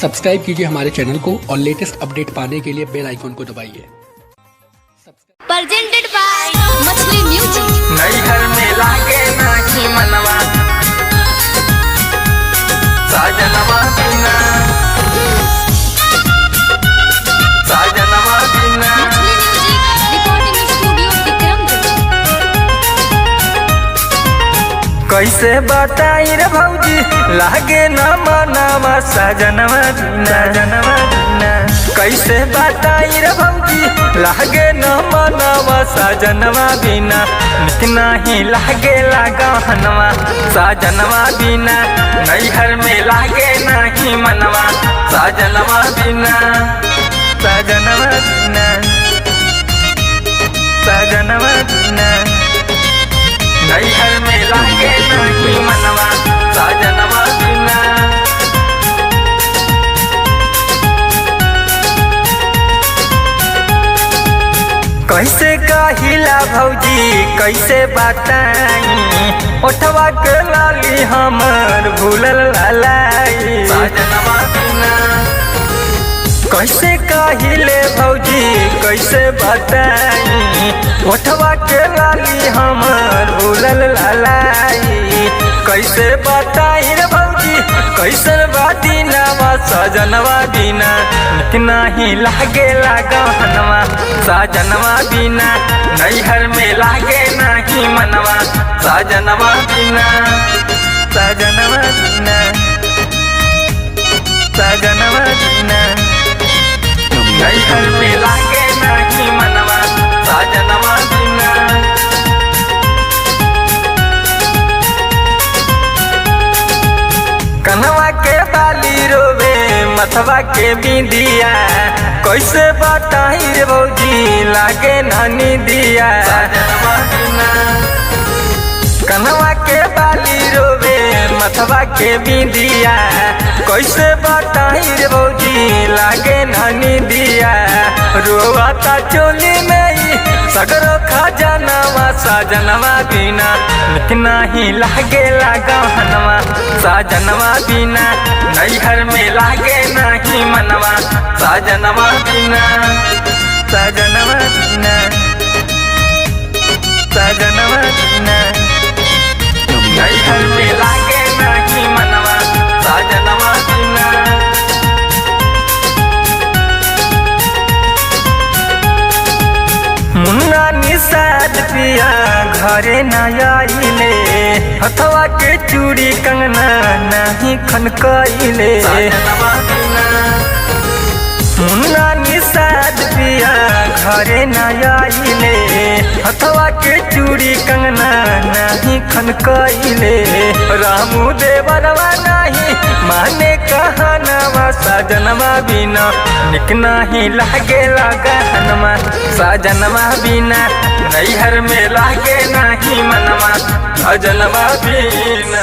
Subscribe कीजिए हमारे channel को और लेटेस्ट अपडेट पाने के लिए बेल आइकन को दबाइए। प्रेजेंटेड बाय मछली म्यूजिक। नैहर में लागे नाही मनवा साजनवा बिना मछली म्यूजिक रिकॉर्डिंग स्टूडियो विक्रमगढ़। कैसे बताई रे भौजी लागे न मनवा साजनवा बिना कैसे बताई रे भौजी लागे न मनवा साजनवा बिना निक नाही लागे गहनवा साजनवा बिना नैहर में लागे नाही मनवा साजनवा बिना साजनवा बिना साजनवा बिना नैहर में लागे नाही मनवा साजनवा बिना कैसे कहिला भौजी कैसे बताई ओठवा के लाली हमर भूलल लालाई साजनवा बिना कैसे कहिले भौजी कैसे बताई ओठवा के लाली हमर भूलल लालाई कैसे बताई रे भौजी कैसे बाती नवा सजनवा बिना निक नाही लागे गहनवा साजनवा बिना नैहर में लागे नाही मनवा साजनवा बिना साजनवा बिना साजनवा बिना नैहर में लागे नाही मनवा साजनवा बिना कनवा के बाली रोवे मथवा के बिंदिया कैसे बताई रे भौजी लागे नानी दिया साजनवा बिना कनवा के बाली रोवे मथवा के बिंदिया कैसे बताई रे भौजी लागे नानी दिया रोवाता चोली में सगरो खजानवा साजनवा बिना निक नाही लागे गहनवा साजनवा बिना नैहर में लागे नाही मनवा साजनवा बिना साजनवा बिना साजनवा बिना नैहर में लागे नाही मनवा साजनवा बिना मुन्ना निषाद पिया घरे न आइले हथवा के चूड़ी कंगना नहीं खनकइले मुन्ना निषाद पिया घरे न आइले हथवा के चूड़ी कंगना नहीं खनकइले रामू देवरवा नहीं माने कहनवा साजनवा बिना निक नाही लागे गहनवा साजनवा बिना नैहर में लागे नाही मनवा साजनवा बिना।